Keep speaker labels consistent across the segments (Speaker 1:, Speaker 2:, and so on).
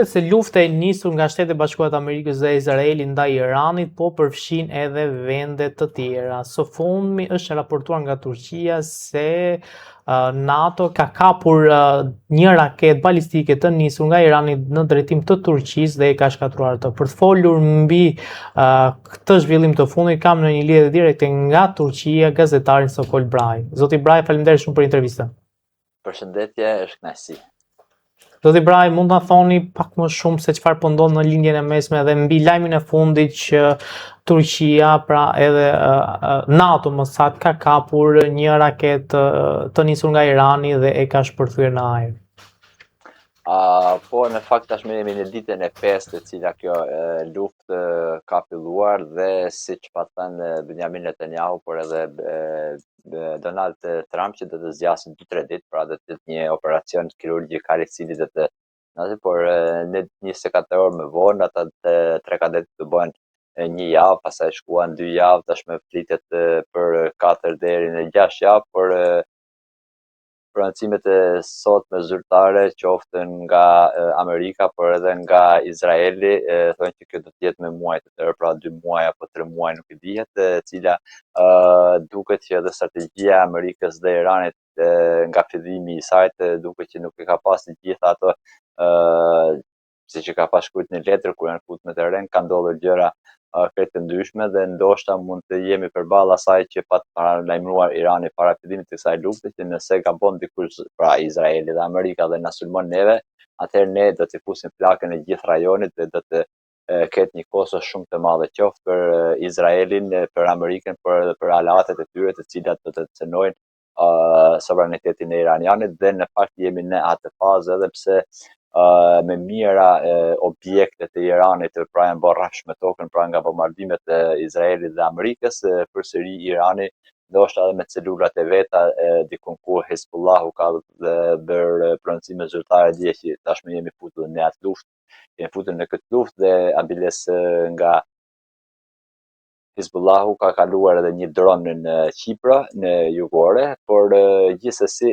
Speaker 1: Se lufta e nisur nga Shtetet e Bashkuara të Amerikës dhe Izraeli ndaj Iranit po përfshin edhe vende të tjera. Së fundmi është raportuar nga Turqia se NATO ka kapur një raketë balistike të nisur nga Irani në drejtim të Turqisë dhe e ka shkatruar atë. Për të folur mbi këtë zhvillim të fundit kam në një lidhje direkte nga Turqia gazetarin Sokol Braj. Zoti Braj, faleminderit shumë për intervistën.
Speaker 2: Përshëndetje, është kënaqësi.
Speaker 1: Zoti Braj, mund të thoni pak më shumë se çfarë po ndodh në lindjen e mesme dhe mbi lajmin e fundit që Turqia, pra edhe NATO më saktë, ka kapur një raketë të nisur nga Irani dhe e ka shpërthyer në ajër.
Speaker 2: Po, në fakt tashmë jemi në ditën e 5 e cila kjo luftë ka filluar dhe siç pa thënë Benjamin Netanyahu, por edhe Donald Trump që do të zgjasin 2-3 ditë, pra do të jetë një operacion kirurgjikal I cili do të por në 24 orë më vonë ata 3 kadet të bëhen një javë, pastaj shkuan 2 javë, tashmë flitet për 4 deri në 6 javë, por prancimet e sotme zyrtare qoftë nga Amerika, por edhe nga Izraeli, thonë që kjo do të jetë me muaj të tërë, pra 2 muaj apo 3 muaj nuk e dihet, cila duket që edhe strategjia e Amerikës dhe Iranit nga fillimi I saj duket që nuk e ka pas të gjitha ato siç e ka pas shkruajtur në letër kur janë futur në terren, ka ndodhur gjëra krejt të ndryshme dhe ndoshta mund të jemi përballë asaj që pa të paralajmëruar Irani para fillimit të kësaj lufte, që nëse gabon dikush pra Izraeli dhe Amerika dhe na sulmon neve, atëherë ne do të fusim flakën e gjithë rajonit dhe do të ketë një kosto shumë të madhe qoftë për Izraelin, për Amerikën, por edhe për aleatet e tyre të cilat do të cënojnë sovranitetin e iranianit dhe në fakt jemi në atë fazë edhe pse me mira objektet e Iranit pra janë bërë rrafsh me tokën pra nga bombardimet e Izraelit dhe Amerikës, përsëri Irani ndoshta edhe me celulat e veta diku ku Hezbollahu ka bërë pronësime zyrtare dje që tashmë jemi futur në atë luftë, jemi futur në këtë luftë dhe ambiles nga Hezbollahu ka kaluar edhe një dron në Qipër, në jugore, por gjithsesi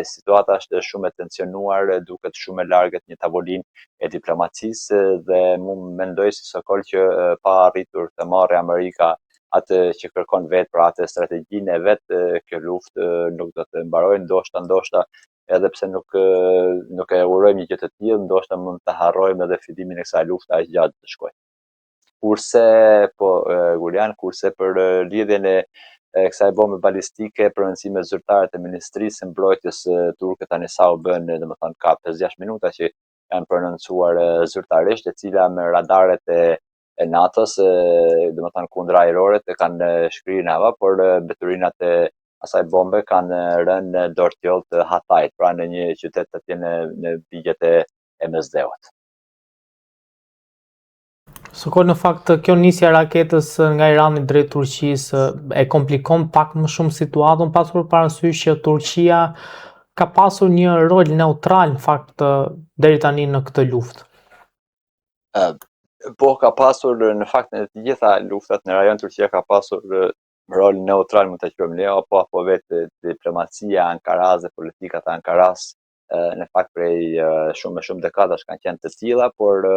Speaker 2: situata është shumë e tensionuar, duket shumë e largët një tavolinë e diplomacisë dhe mund mendoj si Sokol që pa arritur të marrë Amerika atë që kërkon vetë, pra atë strategjinë e vetë, kjo luftë nuk do të mbarojë, ndoshta edhe pse nuk e urojmë një gjë të tillë, ndoshta mund të harrojmë edhe fillimin e kësaj lufte aq gjatë të shkojë. Kurse Gulian, kurse për lidhjen e kësaj bombe balistike, prononcime zyrtare të Ministrisë së Mbrojtjes turke tani sa u bën, domethënë ka 5-6 minuta që janë prononcuar zyrtarisht, e cila me radaret e NATO-s, domethënë kundër ajrore të kanë shkrirë në hava, por mbeturinat e asaj bombe kanë rënë në dorëtjoll të Hatajt, pra në një qytet atje në ligjet e Mesdheut.
Speaker 1: Sokol, në fakt, kjo nisja e raketës nga Irani drejt Turqisë e komplikon pak më shumë situatën, pasur parasysh që Turqia ka pasur një rol neutral në fakt deri tani në këtë luftë.
Speaker 2: Po ka pasur në fakt në të gjitha luftat në rajon Turqia ka pasur rol neutral, mund ta quajmë ne, apo vetë diplomacia e Ankaras dhe politikat e Ankaras në fakt prej shumë dekadash kanë qenë të tilla, por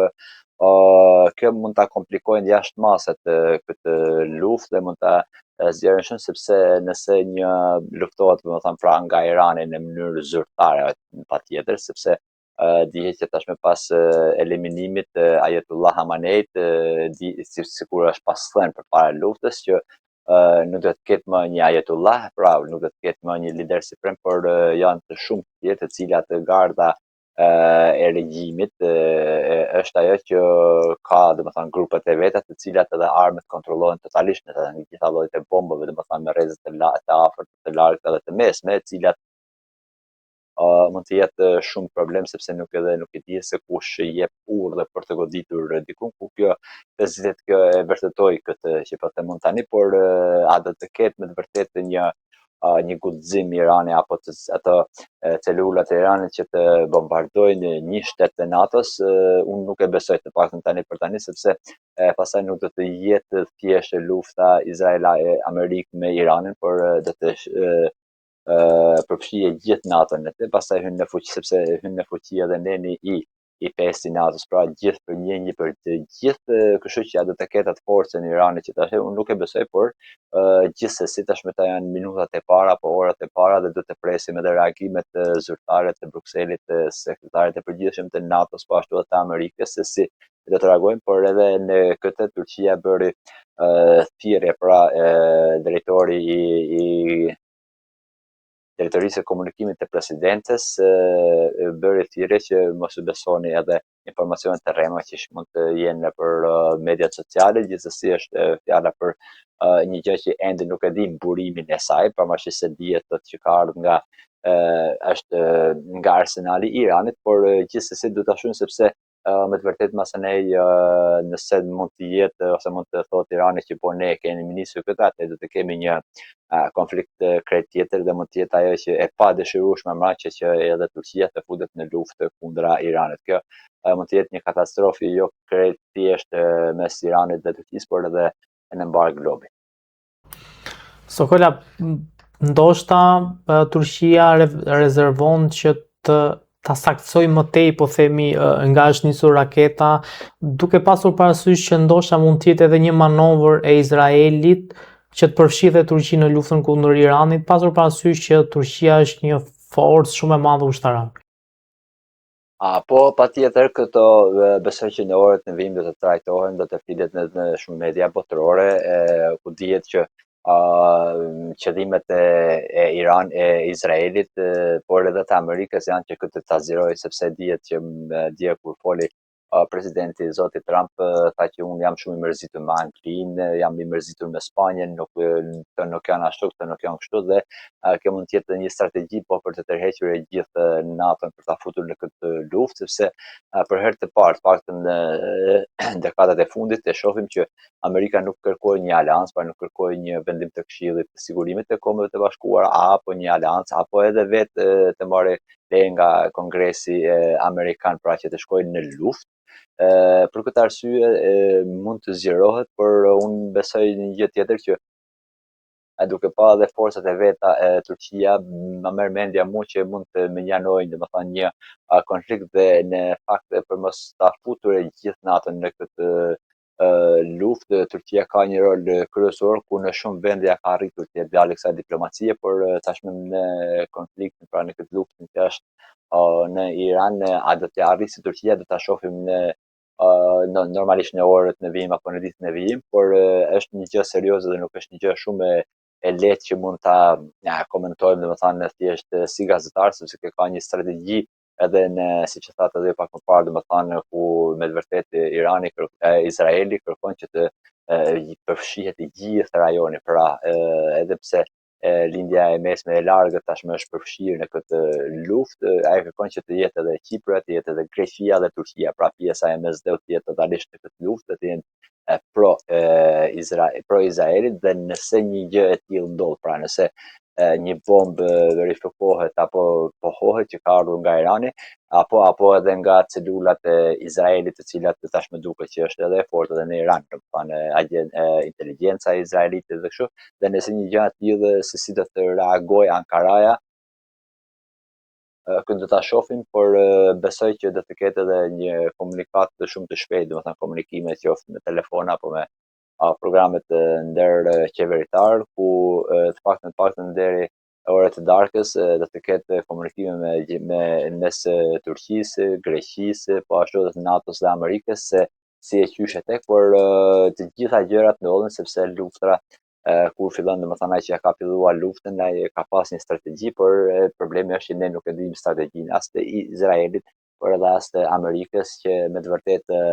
Speaker 2: kjo mund ta komplikojnë jashtë maset këtë luftë dhe mund ta zgjerën shumë, sepse nëse një luftohet, domethënë pra nga Irani në mënyrë zyrtare, patjetër, sepse dihet që tashmë pas eliminimit Ayatollah Khameneit, sikur është pas thënë përpara luftës që nuk do të ketë më një Ayatollah, pra nuk do të ketë më një lider suprem, por janë të shumë tjerë të cilat garda e regjimit është ajo që ka, domethënë, grupet e veta të cilat edhe armët kontrollohen totalisht në të gjitha llojet e bombave, domethënë me rrezet të afërt, të largët edhe të mesme, të cilat mund të jetë shumë problem sepse nuk e di se kush jep urdhë për të goditur dikun, ku kjo prezidentet kjo e vërtetoi këtë që po them tani, por a do të ketë me të vërtetë një guxim Irani apo ato celulat e Iranit që të bombardojnë një shtet të NATO-s, unë nuk e besoj të paktën tani për tani, sepse pastaj nuk do të jetë thjesht lufta Izrael-Amerikë me Iranin, por do të përfshije gjithë NATO-n në të, pastaj hyn në fuqi, sepse hyn në fuqi edhe neni I i 5 i NATO-s, pra gjithë për një për të gjithë, kështu që ja do të ketë atë forcën e Iranit që tash unë nuk e besoj, por gjithsesi tashmë ta janë minutat e para apo orat e para dhe do të presim edhe reagimet zyrtare të Brukselit, të sekretarit të përgjithshëm të NATO-s, po ashtu edhe të Amerikës, se si do të reagojnë, por edhe në këtë Turqia bëri thirrje, pra drejtori i drejtorisë së komunikimit të presidentes bëri thirrje që mos u besoni edhe informacionet të rrema që mund të jenë nëpër mediat sociale, gjithsesi është fjala për një gjë që ende nuk e di burimin e saj, pavarësisht se dihet që ka ardhur nga është nga arsenali i Iranit, por gjithsesi do ta shohim sepse me të vërtetë masanej nëse mund të jetë ose mund të thotë Irani që po ne kemi nisur këtë, atë do të kemi një konflikt krejt tjetër dhe mund të jetë ajo që e pa dëshirueshme mbrapa që edhe Turqia të futet në luftë kundra Iranit. Kjo mund të jetë një katastrofë jo krejt thjesht mes Iranit dhe Turqisë, por edhe në mbar globin.
Speaker 1: Sokola, ndoshta Turqia rezervon që ta saktësoj më tej, po themi, nga është nisur raketa, duke pasur parasysh që ndoshta mund të jetë edhe një manovër e Izraelit që të përfshijë Turqinë në luftën kundër Iranit, pasur parasysh që Turqia është një forcë shumë e madhe ushtarake.
Speaker 2: Po, patjetër, këto besoj që në orët në vim do të trajtohen, do të flitet në shumë media botërore, ku dihet që qëllimet e Izraelit, por edhe të Amerikës janë që këtë ta zgjidhojë, sepse dihet që dje kur foli presidenti zoti Trump tha që unë jam shumë i mërzitur me Anglinë, jam i mërzitur me Spanjën, nuk janë ashtu, këto nuk janë kështu, dhe kjo mund të jetë një strategji po për të tërhequr e gjithë NATO-n për ta futur në këtë luftë, sepse për herë të parë, paktën në dekadat e fundit, e shohim që Amerika nuk kërkoi një aleancë, pra nuk kërkoi një vendim të Këshillit të Sigurimit të Kombeve të Bashkuara, apo një aleancë, apo edhe vetë të marrë leje nga Kongresi Amerikan, pra që të shkojnë në luftë. Për këtë arsye mund të zgjerohet, por unë besoj një gjë tjetër që duke pa edhe forcat e veta Turqia më merr mendja mua që mund të menjanojnë, domethënë një konflikt dhe në fakt për mos ta futur e gjithë NATO-n në këtë luftë, Turqia ka një rol kryesor ku në shumë vende ja ka arritur të jetë djalë e kësaj diplomacie, por tashmë në konfliktin, pra në këtë luftë që është në Iran, a do të arrisë Turqia, do ta shohim normalisht në orët në vijim apo në ditën e vijim, por është një gjë serioze dhe nuk është një gjë shumë e lehtë që mund ta komentojmë, domethënë thjesht si gazetar, sepse kjo ka një strategji edhe në, siç e thatë edhe pak më parë, domethënë ku me të vërtetë Izraeli kërkon që të përfshihet i gjithë rajoni, pra edhe pse lindja e mesme e largët tashmë është përfshirë në këtë luftë, ai kërkon që të jetë edhe Kipri, të jetë edhe Greqia dhe Turqia, pra pjesa e mesdhët të jetë totalisht në këtë luftë, të jenë pro Izraelit, dhe nëse një gjë e tillë ndodh, pra nëse një bombë verifikohet apo pohohet që ka ardhur nga Irani, apo edhe nga celulat e Izraelit, të cilat tashmë duket që është edhe fort edhe në Iran, domethënë inteligjenca e Izraelitit dhe kështu, dhe nëse një gjë e tillë se si do të reagojë Ankaraja, këtë do ta shohim, por besoj që do të ketë edhe një komunikat shumë të shpejtë, domethënë komunikime qoftë me telefon apo me programet ndërqeveritar, ku të paktën deri orët e darkës do të ketë komunikime me mes Turqisë, Greqisë, po ashtu edhe NATO-s dhe Amerikës, se si e qysh e tek, por të gjitha gjërat ndodhin sepse luftra kur fillon, domethënë ai që ka filluar luftën, ai ka pas një strategji, por problemi është që ne nuk e dimë strategjinë as të Izraelit, por edhe as të Amerikës, që me të vërtetë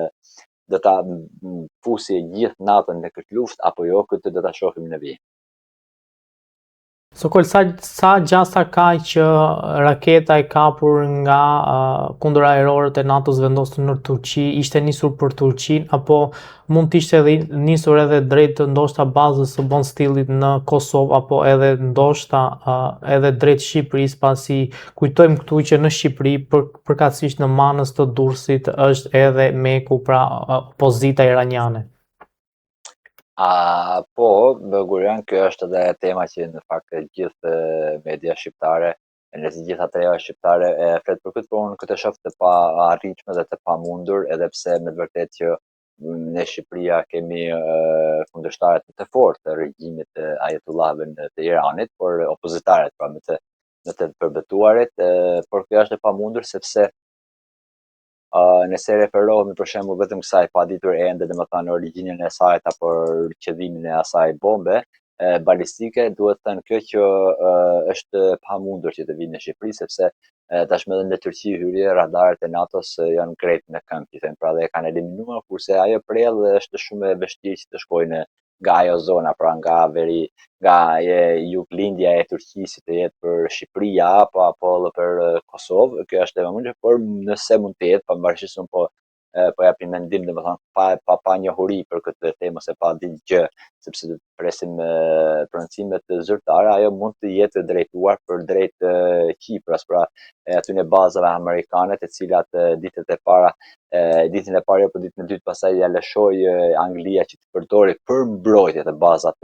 Speaker 2: do ta fusi gjithë NATO-n në këtë luftë apo jo, këtë do ta shohim në vijim.
Speaker 1: Sokol, sa gjasa ka që raketa e kapur nga kundër aerorët e NATO-s vendosur në Turqi ishte nisur për Turqinë, apo mund të ishte edhe nisur edhe drejt ndoshta bazës së Bonstillit në Kosovë, apo edhe ndoshta edhe drejt Shqipërisë, pasi kujtojmë këtu që në Shqipëri, përkatësisht në manës të Durrësit, është edhe Meku, pra opozita iraniane.
Speaker 2: Po, Gurian, kjo është edhe tema që në fakt gjithë media shqiptare në të gjitha treja shqiptare e flet për këtë, por unë këtë shoh të pa arritshme dhe të pamundur, edhe pse me të vërtetë që ne Shqipëria kemi kundërshtarë të fortë të regjimit të Ajetullahëve të Iranit, por opozitarët pra me të përbetuarit, por kjo është e pamundur sepse nëse referohemi për shembull vetëm kësaj paditur ende, domethënë origjinën e saj apo qëllimin e asaj bombe balistike, duhet të thënë kjo që është pamundur që të vinë në Shqipëri sepse tashmë edhe në Turqi hyrje radarët e NATO-s janë krejt në këmbë, që thënë, pra dhe e kanë eliminuar, kurse ajo prellë është shumë e vështirë që të shkojnë nga ajo zona, pra nga juglindja e Turqisë të jetë për Shqipëria apo edhe për Kosovë, kjo është e vëmendshme, por nëse mund të jetë, pavarësisht se po japim mendim, domethënë pa njohuri për këtë temë ose pa ditë gjë, sepse do të presim proncimet zyrtare, ajo mund të jetë drejtuar për drejt Kipras, pra aty në bazave amerikane, të cilat ditën e parë apo ditën e dytë pastaj ja lëshoi Anglia që të përdori për mbrojtje të bazat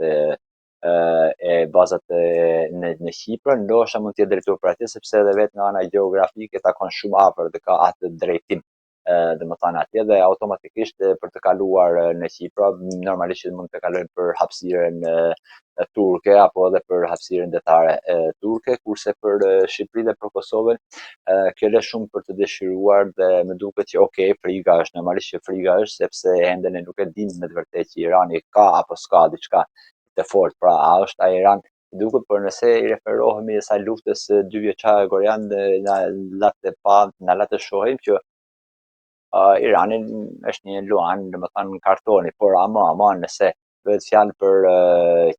Speaker 2: në Kipër, ndoshta mund të jetë drejtuar për atje, sepse edhe vetë nga ana gjeografike takon shumë afër dhe ka atë drejtim domethënë atje dhe automatikisht për të kaluar në Kipër, normalisht mund të kalojnë për hapësirën turke apo edhe për hapësirën detare turke, kurse për Shqipërinë dhe për Kosovën kjo lë shumë për të dëshiruar dhe më duket që okay, friga është, normalisht që friga është sepse ende ne nuk e dimë me të vërtetë që Irani ka apo s'ka diçka të fortë, pra a është ai Iran duket, por nëse i referohemi asaj luftës 2 vjeçare koreane, na la të shohim që Irani është një luan, domethënë kartoni, por ama nëse bëhet fjalë për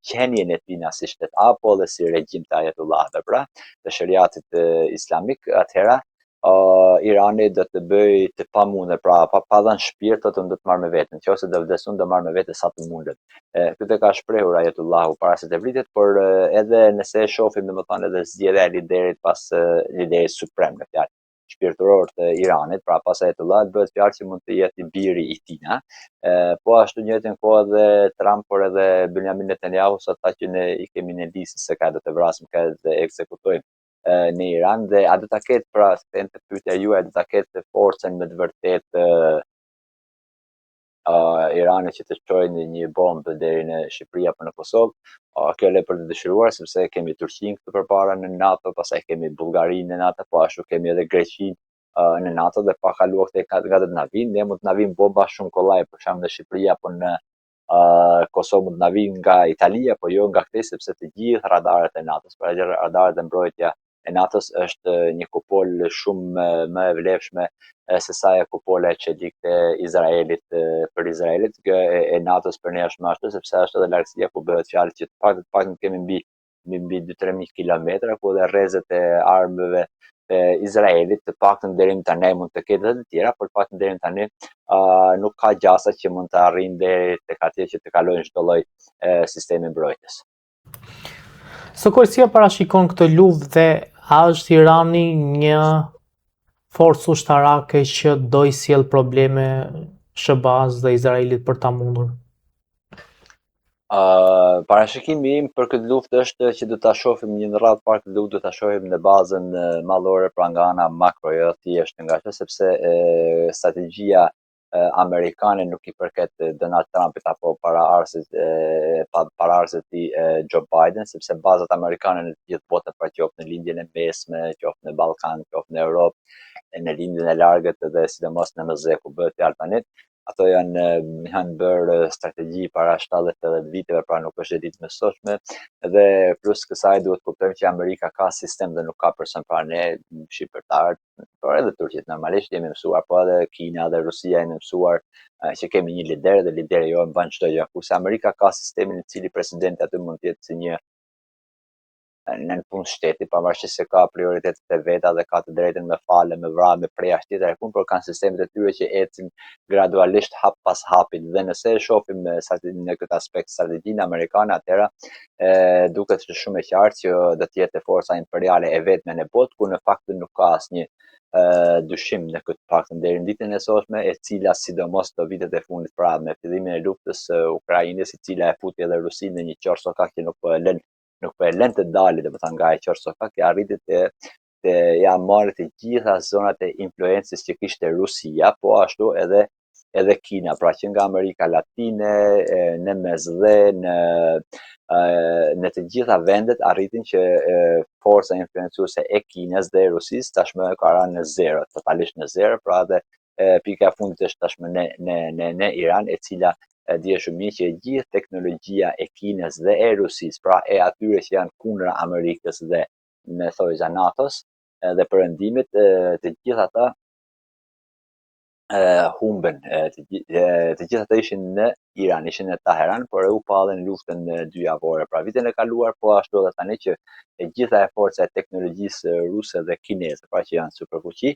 Speaker 2: qenien e tij si shtet apo edhe si regjim të Ajetullahëve, pra, të shariatit islamik, atëherë Irani do të bëjë të pamundur, pra pa dhënë shpirt do të marrë me veten, nëse do vdesun do marrë me vete sa të mundet. Këtë ka shprehur Ayatullahu para se të vritet, por edhe nëse e shohim domethënë edhe zgjedhja e liderit pas liderit suprem në fjalë shpirtëror të Iranit, pra pas Ayatullahut bëhet fjalë që mund të jetë i biri i tij, po ashtu njëjtën kohë edhe Trump, por edhe Benjamin Netanyahu, sa ata që ne i kemi në listë se ka do të vrasim, ka të ekzekutojmë në Iran, dhe a do ta ketë, pra të pyetja juaj, do ta ketë forcën me të vërtetë Irani që të çojnë një bombë deri në Shqipëri apo në Kosovë, kjo le për të dëshiruar, sepse kemi Turqinë këtu përpara në NATO, pastaj kemi Bullgarinë në NATO, po ashtu kemi edhe Greqinë në NATO, dhe pa kaluar këtej nga do të na vinë, ne mund të na vinë bomba shumë kollaj, për shembull në Shqipëri apo në Kosovë mund të na vinë nga Italia, po jo nga këtej, sepse të gjithë radarët e NATO-s, pra radarët e mbrojtja e NATO-s është një kupol shumë më e vlefshme se sa e kupola e çelikët e Izraelit për Izraelit, kjo e NATO-s për ne është më ashtu, sepse është edhe largësia ku bëhet fjalë që të paktën kemi mbi 2-3.000 kilometra, ku edhe rrezet e armëve e Izraelit të paktën deri në tani mund të ketë edhe të tjera, por të paktën deri në tani nuk ka gjasa që mund të arrijnë deri tek atje që të kalojnë çdo lloj sistemi mbrojtjes.
Speaker 1: Sokol, si e parashikon këtë luftë dhe a është Irani një forcë ushtarake që do i sjell probleme SBA-s dhe Izraelit për ta mundur?
Speaker 2: Parashikimi im për këtë luftë është që do ta shohim një radhë parë këtë luftë do ta shohim në bazën mallore, pra nga ana makro, jo thjesht nga ajo, sepse strategjia amerikane nuk i përket Donald Trumpit apo paraardhësit të tij Joe Biden, sepse bazat amerikane në të gjithë botën, pra qoftë në lindjen e mesme, qoftë në Ballkan, qoftë në Europë, në lindjen e largët dhe sidomos në MZ ku bëhet fjalë tani, ato janë bërë strategji para 70-80 viteve, pra nuk është e ditë mesosshme, dhe plus kësaj duhet kuptojmë që Amerika ka sistem dhe nuk ka person, pra ne shqiptarët, por edhe turqit normalisht jemi mësuar, po edhe Kina dhe Rusia janë mësuar që kemi një lider dhe lideri jo mban çdo gjë, kurse Amerika ka sistemin i cili presidenti aty mund të jetë si një në punë shteti, pavarësisht se ka prioritetet e veta dhe ka të drejtën me falë, me vrarë, me preja tjetër e punë, por kanë sistemet e tyre që ecin gradualisht hap pas hapit, dhe nëse e shohim në këtë aspekt strategjinë amerikane, atëherë duket shumë e qartë që do të jetë forca imperiale e vetme në botë, ku në fakt nuk ka asnjë dyshim në këtë paktën deri në ditën e sotme, e cila sidomos do vitet e fundit, pra me fillimin e luftës Ukrainës, e cila e futi edhe Rusinë në një qorë sokak që nuk po e lën të dalë, domethënë nga e qorë sokak, arriti të janë marrë të gjitha zonat e influencës që kishte Rusia, po ashtu edhe Kina, pra që nga Amerika Latine, në Mesdhe, në të gjitha vendet arritin që forca influencuese e Kinës dhe Rusisë tashmë ka rënë në zero, totalisht në zero, pra dhe pika e fundit është tashmë në Iran, e cila dje shumë mirë që gjithë teknologjia e Kinës dhe e Rusisë, pra e atyre që janë kundra Amerikës dhe me thojza NATO-s dhe perëndimit, të gjitha ata humben, të gjitha ata ishin në Iran, ishin në Teheran, por u palën luftën dyjavore. Pra vitin e kaluar, po ashtu edhe tani që e gjitha e forca e teknologjisë ruse dhe kineze, pra që janë superfuqi,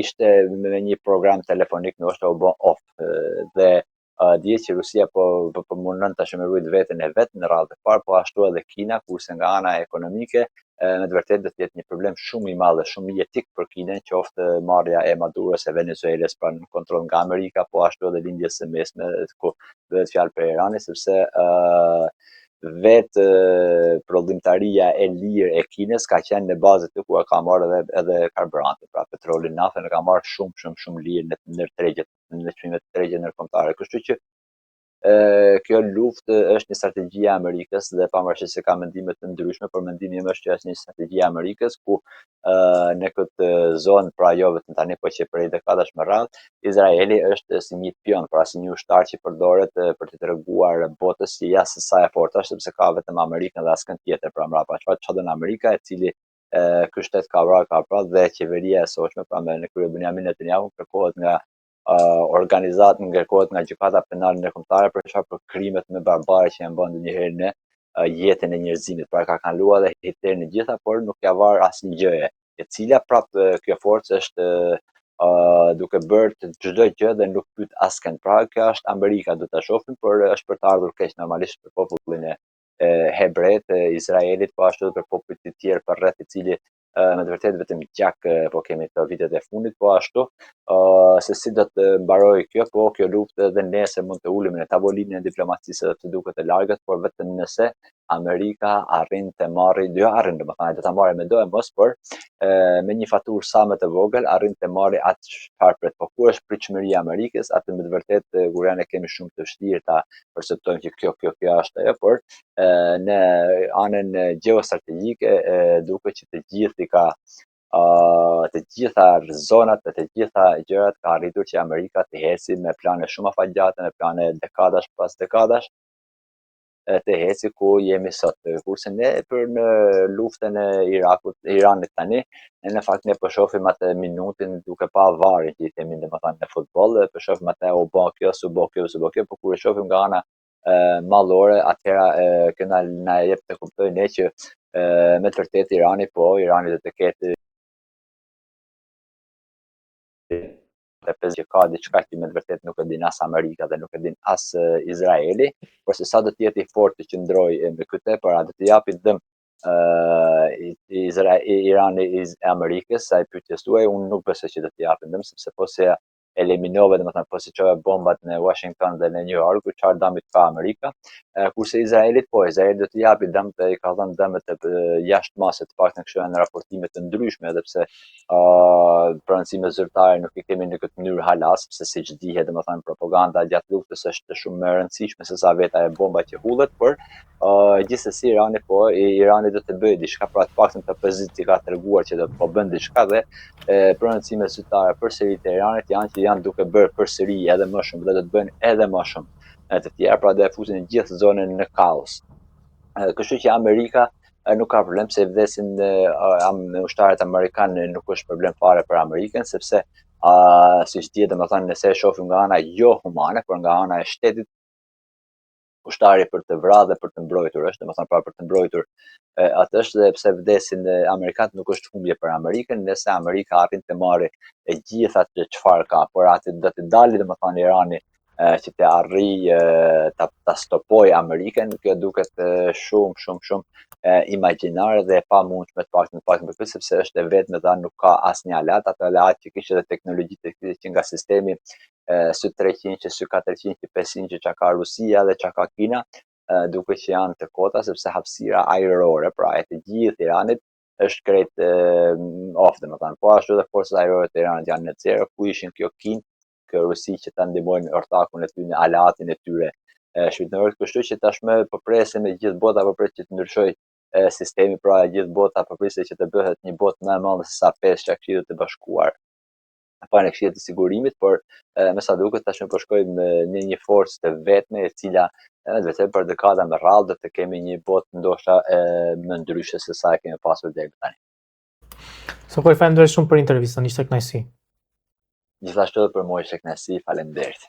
Speaker 2: ishte me një program telefonik në është u bë off dhe dje që Rusia po mundon tash me ruajt veten e vet në radhë të parë, po ashtu edhe Kina, kurse nga ana ekonomike me të vërtetë do të jetë një problem shumë i madh dhe shumë i etik për Kinën, qoftë marrja e Maduros e Venezuelës pranë kontroll nga Amerika, po ashtu edhe lindjes së mesme, ku bëhet fjalë për Iranin, sepse vetë prodhimtaria e lirë e Kinës ka qenë në bazë të ku ka marrë edhe karburantin, pra petrolin, naftën e ka marrë shumë lirë në tregjet, në çmimet e tregjet ndërkombëtare. Kështu që kjo luftë është një strategji e Amerikës dhe pavarësisht se ka mendime të ndryshme, por mendimi im është që është një strategji e Amerikës ku në këtë zonë, pra jo vetëm tani, po që prej dekadash me radhë, Izraeli është si një pion, pra si një ushtar që përdoret për të treguar botës që ja se sa e fortë është, sepse ka vetëm Amerikën dhe askën tjetër pra mbrapa. Çfarë do në Amerika, e cili ky shtet ka vrarë dhe qeveria e sotshme, pra me në krye Benjamin Netanyahu, kërkohet nga organizatë ngerkohet nga gjykata penale ndërkombëtare për krimet më barbare që janë bërë ndonjëherë në jetën e njerëzimit. Pra ka kaluar dhe Hitlerin e gjitha, por nuk ja var asnjë gjëje, e cila prapë kjo forcë është duke bërë të çdo gjë dhe nuk pyet askën. Pra kjo është Amerika, do ta shohim, por është për të ardhur keq normalisht për popullin e hebret, Izraelit, po ashtu edhe për popujt të tjerë përreth, i cili me të vërtetë vetëm gjak po kemi këto vitet e fundit, po ashtu se si do të mbarojë kjo, po kjo luftë edhe nesër mund të ulemi në tavolinën e diplomacisë edhe të duket e largët, por vetëm nëse Amerika arrin të marrë, domethënë do ta marrë me do e mos, por me një faturë sa më të vogël arrin të marrë atë çfarë pret. Po ku është pritshmëria e Amerikës, atë me të vërtetë kur janë kemi shumë të vështirë ta perceptojmë që kjo është ajo, por në anën gjeostrategjike duket që të gjithë i ka të gjitha zonat dhe të gjitha gjërat ka arritur që Amerika të heci me plane shumë afatgjate, me plane dekadash pas dekadash, të heci ku jemi sot. Kurse ne për në luftën e Iranit tani, në fakt ne po shohim atë minutin duke pa varë që i themi domethënë në futboll, po shohim atë u bë kjo, s'u bë kjo, po kur e shohim nga ana mallore, atëherë kjo na jep të kuptojë ne që me të vërtetë Irani do të ketë që ka diçka që me të vërtet nuk e din as Amerika dhe nuk e din as Izraeli, por se sa do të jetë i fortë të qëndrojë me këtë, por a do të japi dëm Irani Amerikës, sa i pyetjes tuaj, unë nuk besoj që do të japin dëm, sepse po se eliminove, domethënë po si çove bombat në Washington dhe në New York, çfarë dëmit ka Amerika, kurse Izraeli do të japi dëm, i ka dhënë dëmet jashtëmase, të paktën kështu janë raportime të ndryshme, edhe pse pronësime zyrtare nuk i kemi në këtë mënyrë hala, sepse siç dihet, domethënë propaganda gjatë luftës është shumë më e rëndësishme se sa veta e bomba që hullet, por gjithsesi Irani do të bëjë diçka, pra të paktën të opoziti ka treguar që do të po bën diçka dhe pronësimet zyrtare përsëri të Iranit janë duke bërë përsëri edhe më shumë dhe do të bëjnë edhe më shumë të tjerë, pra do e fusin gjithë zonën në kaos. Kështu që Amerika nuk ka problem se vdesin ushtarët amerikanë, nuk është problem fare për Amerikën, sepse siç dihet, domethënë nëse e shohim nga ana jo humane, por nga ana e shtetit, ushtari për të vrarë dhe për të mbrojtur është, domethënë pra për të mbrojtur atë është, dhe pse vdesin amerikanët nuk është humbje për Amerikën, nëse Amerika arrin të marrë e gjitha çfarë ka, por atë do të dalë domethënë Irani që të arrijë ta stopojë Amerikën, kjo duket shumë imagjinare dhe e pamundshme të paktën për këtë, sepse është e vetme dhe nuk ka asnjë aleat, ato aleat që kishte edhe teknologjitë që nga sistemi S-300, S-400, S-500 që ka Rusia dhe që ka Kina, duke që janë të kota, sepse hapësira ajrore, pra e të gjithë Iranit është krejt off, domethënë. Po ashtu edhe forcat ajrore të Iranit janë në zero, ku ishin kjo Kin, kjo Rusi që ta ndihmojnë ortakun e tyre, aleatin e tyre shpirtëror, kështu që tashmë po presim me gjithë bota, po pres që të ndryshojë sistemi, pra gjithë bota po presin që të bëhet një botë më e madhe se sa 5 Këshillit të Bashkuar pa në Këshillit të Sigurimit, por me sa duket tashmë po shkojmë në një forcë të vetme e cila vetëm për dekada me radhë do të kemi një botë ndoshta më ndryshe se sa e kemi pasur deri tani.
Speaker 1: Sokoj, falenderoj shumë për intervistën, ishte kënaqësi.
Speaker 2: Gjithashtu edhe për mua ishte kënaqësi, faleminderit.